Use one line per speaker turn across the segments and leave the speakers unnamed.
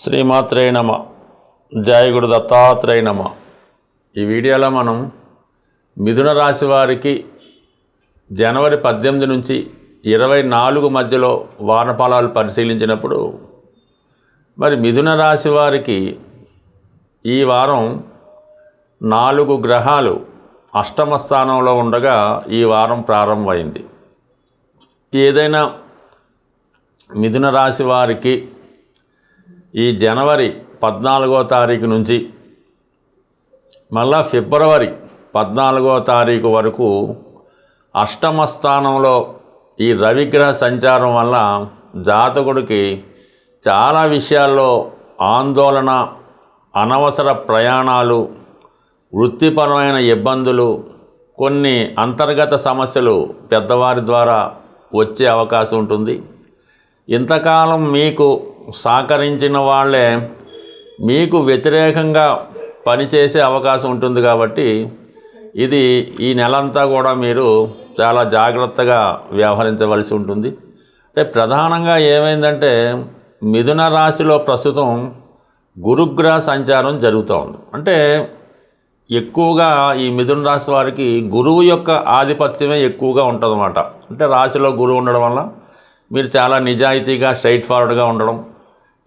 శ్రీమాత్రే నమ. జయ గురు దత్తాత్రేయ నమ. ఈ వీడియోలో మనం మిథున రాశి వారికి జనవరి 18 నుంచి 24 మధ్యలో వారఫలాలు పరిశీలించినప్పుడు మరి మిథున రాశి వారికి ఈ వారం 4 గ్రహాలు అష్టమ స్థానంలో ఉండగా ఈ వారం ప్రారంభమైంది. ఏదైనా మిథున రాశి వారికి ఈ జనవరి 14వ తారీఖు నుంచి మళ్ళా ఫిబ్రవరి 14వ తారీఖు వరకు అష్టమ స్థానంలో ఈ రవిగ్రహ సంచారం వల్ల జాతకుడికి చాలా విషయాల్లో ఆందోళన, అనవసర ప్రయాణాలు, వృత్తిపరమైన ఇబ్బందులు, కొన్ని అంతర్గత సమస్యలు పెద్దవారి ద్వారా వచ్చే అవకాశం ఉంటుంది. ఇంతకాలం మీకు సహకరించిన వాళ్ళే మీకు వ్యతిరేకంగా పనిచేసే అవకాశం ఉంటుంది. కాబట్టి ఇది ఈ నెలంతా కూడా మీరు చాలా జాగ్రత్తగా వ్యవహరించవలసి ఉంటుంది. అంటే ప్రధానంగా ఏమైందంటే మిథున రాశిలో ప్రస్తుతం గురుగ్రహ సంచారం జరుగుతోంది. అంటే ఎక్కువగా ఈ మిథున రాశి వారికి గురువు యొక్క ఆధిపత్యమే ఎక్కువగా ఉంటుందన్నమాట. అంటే రాశిలో గురువు ఉండడం వల్ల మీరు చాలా నిజాయితీగా స్ట్రైట్ ఫార్వర్డ్గా ఉండడం,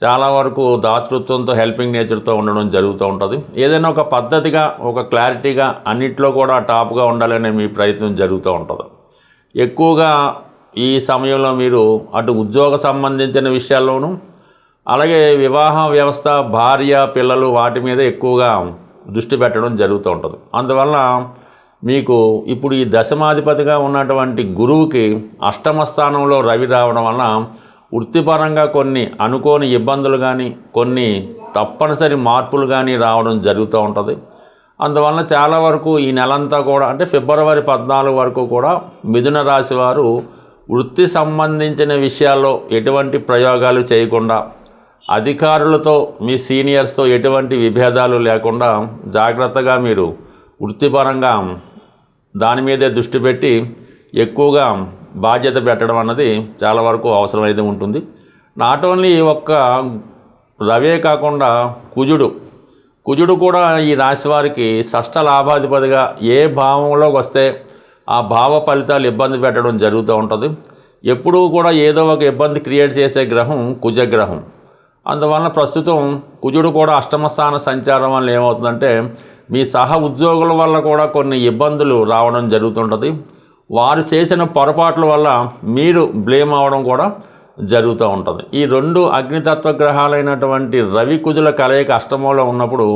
చాలా వరకు దాతృత్వంతో హెల్పింగ్ నేచర్తో ఉండడం జరుగుతూ ఉంటుంది. ఏదైనా ఒక పద్ధతిగా, ఒక క్లారిటీగా అన్నిట్లో కూడా టాప్గా ఉండాలనే మీ ప్రయత్నం జరుగుతూ ఉంటుంది. ఎక్కువగా ఈ సమయంలో మీరు అటు ఉద్యోగ సంబంధించిన విషయాల్లోనూ, అలాగే వివాహ వ్యవస్థ, భార్య, పిల్లలు వాటి మీద ఎక్కువగా దృష్టి పెట్టడం జరుగుతూ ఉంటుంది. అందువల్ల మీకు ఇప్పుడు ఈ దశమాధిపతిగా ఉన్నటువంటి గురువుకి అష్టమ స్థానంలో రవి రావడం వలన వృత్తిపరంగా కొన్ని అనుకోని ఇబ్బందులు కానీ, కొన్ని తప్పనిసరి మార్పులు కానీ రావడం జరుగుతూ ఉంటుంది. అందువలన చాలా వరకు ఈ నెలంతా కూడా, అంటే ఫిబ్రవరి 14 వరకు కూడా మిథున రాశి వారు వృత్తి సంబంధించిన విషయాల్లో ఎటువంటి ప్రయోగాలు చేయకుండా, అధికారులతో, మీ సీనియర్స్తో ఎటువంటి విభేదాలు లేకుండా జాగ్రత్తగా మీరు వృత్తిపరంగా దాని మీదే దృష్టి పెట్టి ఎక్కువగా బాధ్యత పెట్టడం అన్నది చాలా వరకు అవసరమైతే ఉంటుంది. నాట్ ఓన్లీ ఒక్క రవే కాకుండా కుజుడు కూడా ఈ రాశి వారికి షష్ఠ లాభాధిపతిగా ఏ భావంలోకి వస్తే ఆ భావ ఫలితాలు ఇబ్బంది పెట్టడం జరుగుతూ ఉంటుంది. ఎప్పుడూ కూడా ఏదో ఒక ఇబ్బంది క్రియేట్ చేసే గ్రహం కుజగ్రహం. అందువలన ప్రస్తుతం కుజుడు కూడా అష్టమ స్థాన సంచారం వల్ల ఏమవుతుందంటే మీ సహ ఉద్యోగుల వల్ల కూడా కొన్ని ఇబ్బందులు రావడం జరుగుతుంటుంది. వారు చేసిన పొరపాట్ల వల్ల మీరు బ్లేమ్ అవ్వడం కూడా జరుగుతూ ఉంటుంది. ఈ 2 అగ్నితత్వ గ్రహాలైనటువంటి రవి కుజుల కలయిక అష్టమంలో ఉన్నప్పుడు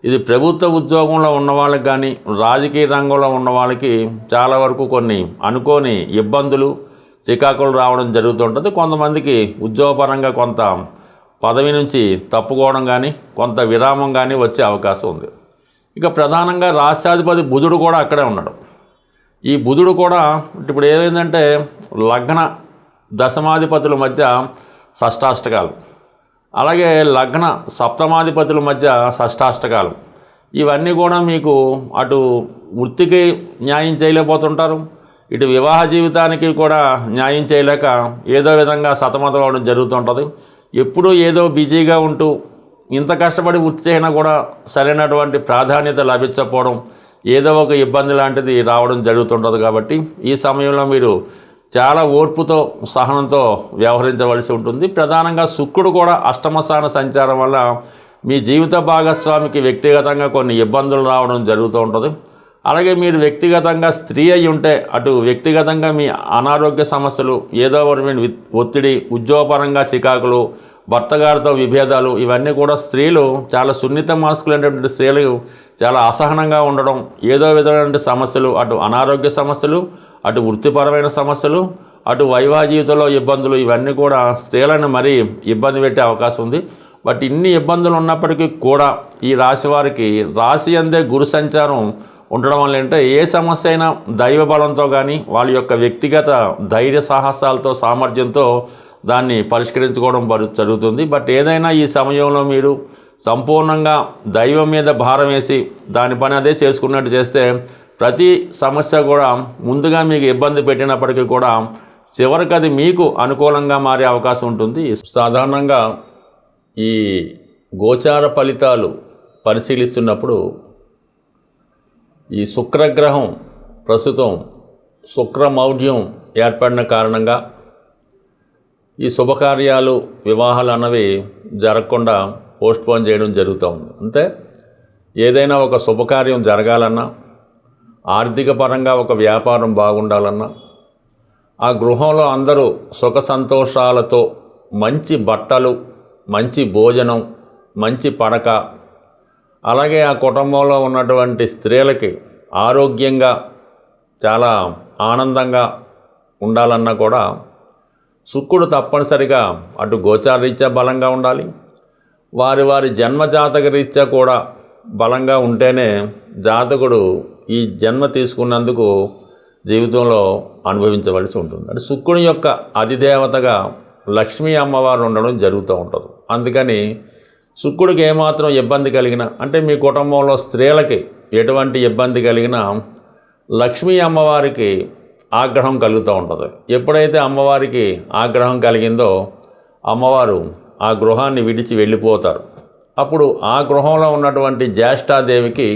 ఇది ప్రభుత్వ ఉద్యోగంలో ఉన్న వాళ్ళకి కానీ, రాజకీయ రంగంలో ఉన్న వాళ్ళకి చాలా వరకు కొన్ని అనుకోని ఇబ్బందులు, చికాకులు రావడం జరుగుతుంటుంది. కొంతమందికి ఉద్యోగపరంగా కొంత పదవి నుంచి తప్పుకోవడం కానీ, కొంత విరామం కానీ వచ్చే అవకాశం ఉంది. ఇక ప్రధానంగా రాష్ట్రాధిపతి బుధుడు కూడా అక్కడే ఉన్నాడు. ఈ బుధుడు కూడా ఇప్పుడు ఏమైందంటే లగ్న దశమాధిపతుల మధ్య షష్టాష్టకాలు, అలాగే లగ్న సప్తమాధిపతుల మధ్య షష్టాష్టకాలు, ఇవన్నీ కూడా మీకు అటు వృత్తికి న్యాయం చేయలేకపోతుంటారు, ఇటు వివాహ జీవితానికి కూడా న్యాయం చేయలేక ఏదో విధంగా సతమతం అవడం జరుగుతుంటుంది. ఎప్పుడూ ఏదో బిజీగా ఉంటూ ఇంత కష్టపడి వృత్తి చేసినా కూడా సరైనటువంటి ప్రాధాన్యత లభించకపోవడం, ఏదో ఒక ఇబ్బంది లాంటిది రావడం జరుగుతుంటుంది. కాబట్టి ఈ సమయంలో మీరు చాలా ఓర్పుతో, సహనంతో వ్యవహరించవలసి ఉంటుంది. ప్రధానంగా శుక్రుడు కూడా అష్టమ స్థాన సంచారం వల్ల మీ జీవిత భాగస్వామికి వ్యక్తిగతంగా కొన్ని ఇబ్బందులు రావడం జరుగుతూ ఉంటుంది. అలాగే మీరు వ్యక్తిగతంగా స్త్రీ అయి ఉంటే అటు వ్యక్తిగతంగా మీ అనారోగ్య సమస్యలు, ఏదో ఒకటి ఒత్తిడి, ఉద్యోగపరంగా చికాకులు, భర్త గారితో విభేదాలు, ఇవన్నీ కూడా స్త్రీలు చాలా సున్నిత మనస్కులైనటువంటి స్త్రీలు చాలా అసహనంగా ఉండడం, ఏదో విధమైన సమస్యలు, అటు అనారోగ్య సమస్యలు, అటు వృత్తిపరమైన సమస్యలు, అటు వైవాహ జీవితంలో ఇబ్బందులు, ఇవన్నీ కూడా స్త్రీలను మరీ ఇబ్బంది పెట్టే అవకాశం ఉంది. బట్ ఇన్ని ఇబ్బందులు ఉన్నప్పటికీ కూడా ఈ రాశి వారికి రాశి అందే గురు సంచారం ఉండడం వల్ల అంటే ఏ సమస్య అయినా దైవ బలంతో కానీ, వాళ్ళ యొక్క వ్యక్తిగత ధైర్య సాహసాలతో, సామర్థ్యంతో దాన్ని పరిష్కరించుకోవడం జరుగుతుంది. బట్ ఏదైనా ఈ సమయంలో మీరు సంపూర్ణంగా దైవం మీద భారం వేసి దాని పని అదే చేసుకున్నట్టు చేస్తే ప్రతి సమస్య కూడా ముందుగా మీకు ఇబ్బంది పెట్టినప్పటికీ కూడా చివరికి అది మీకు అనుకూలంగా మారే అవకాశం ఉంటుంది. సాధారణంగా ఈ గోచార ఫలితాలు పరిశీలిస్తున్నప్పుడు ఈ శుక్రగ్రహం ప్రస్తుతం శుక్రమౌఢ్యం ఏర్పడిన కారణంగా ఈ శుభకార్యాలు వివాహాలు అన్నవి జరగకుండా పోస్ట్పోన్ చేయడం జరుగుతూ ఉంది. అంటే ఏదైనా ఒక శుభకార్యం జరగాలన్నా, ఆర్థిక పరంగా ఒక వ్యాపారం బాగుండాలన్నా, ఆ గృహంలో అందరూ సుఖ సంతోషాలతో మంచి బట్టలు, మంచి భోజనం, మంచి పడక, అలాగే ఆ కుటుంబంలో ఉన్నటువంటి స్త్రీలకి ఆరోగ్యంగా చాలా ఆనందంగా ఉండాలన్నా కూడా శుక్రుడు తప్పనిసరిగా అటు గోచారరీత్యా బలంగా ఉండాలి, వారి వారి జన్మజాతక రీత్యా కూడా బలంగా ఉంటేనే జాతకుడు ఈ జన్మ తీసుకున్నందుకు జీవితంలో అనుభవించవలసి ఉంటుంది. అంటే శుక్రుని యొక్క అధిదేవతగా లక్ష్మీ అమ్మవారు ఉండడం జరుగుతూ ఉంటుంది. అందుకని శుక్రుడికి ఏమాత్రం ఇబ్బంది కలిగినా, అంటే మీ కుటుంబంలో స్త్రీలకి ఎటువంటి ఇబ్బంది కలిగినా లక్ష్మీ అమ్మవారికి ఆగ్రహం కలుగుతూ ఉంటుంది. ఎప్పుడైతే అమ్మవారికి ఆగ్రహం కలిగిందో అమ్మవారు ఆ గృహాన్ని విడిచి వెళ్ళిపోతారు. అప్పుడు ఆ గృహంలో ఉన్నటువంటి జ్యేష్ఠాదేవికి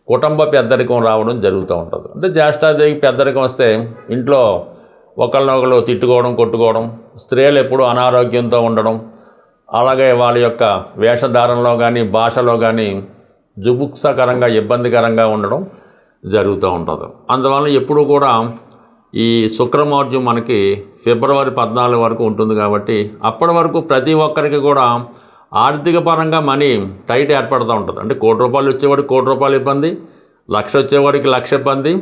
కుటుంబ పెద్దరికం రావడం జరుగుతూ ఉంటుంది. అంటే జ్యేష్ఠాదేవికి పెద్దరికం వస్తే ఇంట్లో ఒకళ్ళనొకళ్ళు తిట్టుకోవడం, కొట్టుకోవడం, స్త్రీలు ఎప్పుడూ అనారోగ్యంతో ఉండడం, అలాగే వాళ్ళ యొక్క వేషధారణలో కానీ భాషలో కానీ జుగుప్సకరంగా ఇబ్బందికరంగా ఉండడం జరుగుతూ ఉంటుంది. అందువల్ల ఎప్పుడూ కూడా ఈ శుక్రమౌఢ్యం మనకి ఫిబ్రవరి 14 వరకు ఉంటుంది. కాబట్టి అప్పటి వరకు ప్రతి ఒక్కరికి కూడా ఆర్థిక పరంగా మనీ టైట్ ఏర్పడుతూ ఉంటుంది. అంటే ₹1,00,000 వచ్చేవాడికి ₹1,00,000 ఇబ్బంది, 1,00,000 వచ్చేవాడికి 1,00,000 ఇబ్బంది,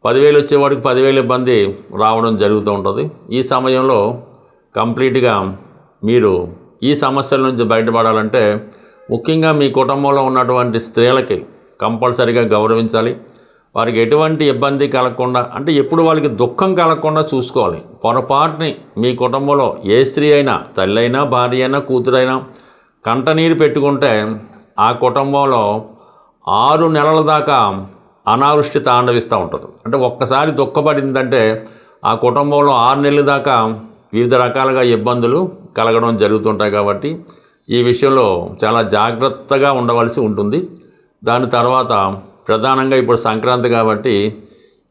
10,000 వచ్చేవాడికి 10,000 ఇబ్బంది రావడం జరుగుతూ ఉంటుంది. ఈ సమయంలో కంప్లీట్గా మీరు ఈ సమస్యల నుంచి బయటపడాలంటే ముఖ్యంగా మీ కుటుంబంలో ఉన్నటువంటి స్త్రీలకి కంపల్సరీగా గౌరవించాలి. వారికి ఎటువంటి ఇబ్బంది కలగకుండా, అంటే ఎప్పుడు వాళ్ళకి దుఃఖం కలగకుండా చూసుకోవాలి. పొరపాటుని మీ కుటుంబంలో ఏ స్త్రీ అయినా, తల్లి అయినా, భార్య అయినా, కూతురైనా కంటనీరు పెట్టుకుంటే ఆ కుటుంబంలో 6 నెలల దాకా అనావృష్టి తాండవిస్తూ ఉంటుంది. అంటే ఒక్కసారి దుఃఖపడిందంటే ఆ కుటుంబంలో 6 నెలల దాకా వివిధ రకాలుగా ఇబ్బందులు కలగడం జరుగుతుంటాయి. కాబట్టి ఈ విషయంలో చాలా జాగ్రత్తగా ఉండవలసి ఉంటుంది. దాని తర్వాత ప్రధానంగా ఇప్పుడు సంక్రాంతి కాబట్టి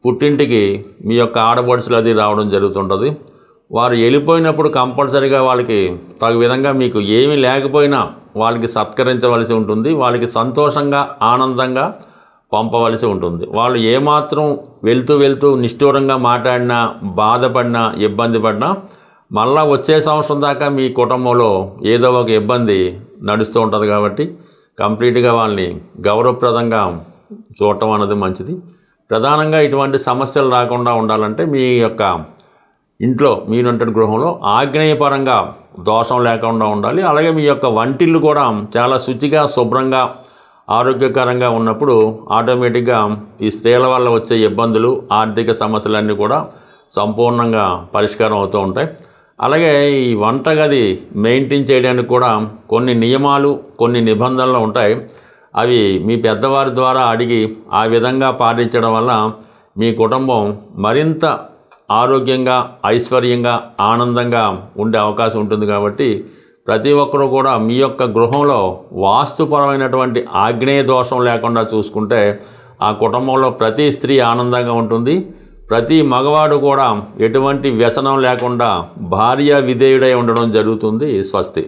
పుట్టింటికి మీ యొక్క ఆడపడుచులు అది రావడం జరుగుతుంటుంది. వారు వెళ్ళిపోయినప్పుడు కంపల్సరీగా వాళ్ళకి తగు విధంగా మీకు ఏమీ లేకపోయినా వాళ్ళకి సత్కరించవలసి ఉంటుంది. వాళ్ళకి సంతోషంగా, ఆనందంగా పంపవలసి ఉంటుంది. వాళ్ళు ఏమాత్రం వెళ్తూ నిష్ఠూరంగా మాట్లాడినా, బాధపడినా, ఇబ్బంది పడినా మళ్ళా వచ్చే సంవత్సరం దాకా మీ కుటుంబంలో ఏదో ఒక ఇబ్బంది నడుస్తూ ఉంటుంది. కాబట్టి కంప్లీట్గా వాళ్ళని గౌరవప్రదంగా చూడటం అన్నది మంచిది. ప్రధానంగా ఇటువంటి సమస్యలు రాకుండా ఉండాలంటే మీ యొక్క ఇంట్లో, మీరుంటే గృహంలో ఆగ్నేయపరంగా దోషం లేకుండా ఉండాలి. అలాగే మీ యొక్క వంటిల్లు కూడా చాలా శుచిగా, శుభ్రంగా, ఆరోగ్యకరంగా ఉన్నప్పుడు ఆటోమేటిక్గా ఈ స్త్రీల వల్ల వచ్చే ఇబ్బందులు, ఆర్థిక సమస్యలన్నీ కూడా సంపూర్ణంగా పరిష్కారం అవుతూ ఉంటాయి. అలాగే ఈ వంటగది మెయింటైన్ చేయడానికి కూడా కొన్ని నియమాలు, కొన్ని నిబంధనలు ఉంటాయి. అవి మీ పెద్దవారి ద్వారా అడిగి ఆ విధంగా పాటించడం వల్ల మీ కుటుంబం మరింత ఆరోగ్యంగా, ఐశ్వర్యంగా, ఆనందంగా ఉండే అవకాశం ఉంటుంది. కాబట్టి ప్రతి ఒక్కరూ కూడా మీ యొక్క గృహంలో వాస్తుపరమైనటువంటి ఆగ్నేయ దోషం లేకుండా చూసుకుంటే ఆ కుటుంబంలో ప్రతి స్త్రీ ఆనందంగా ఉంటుంది. ప్రతి మగవాడు కూడా ఎటువంటి వ్యసనం లేకుండా భార్య విధేయుడై ఉండడం జరుగుతుంది. స్వస్తి.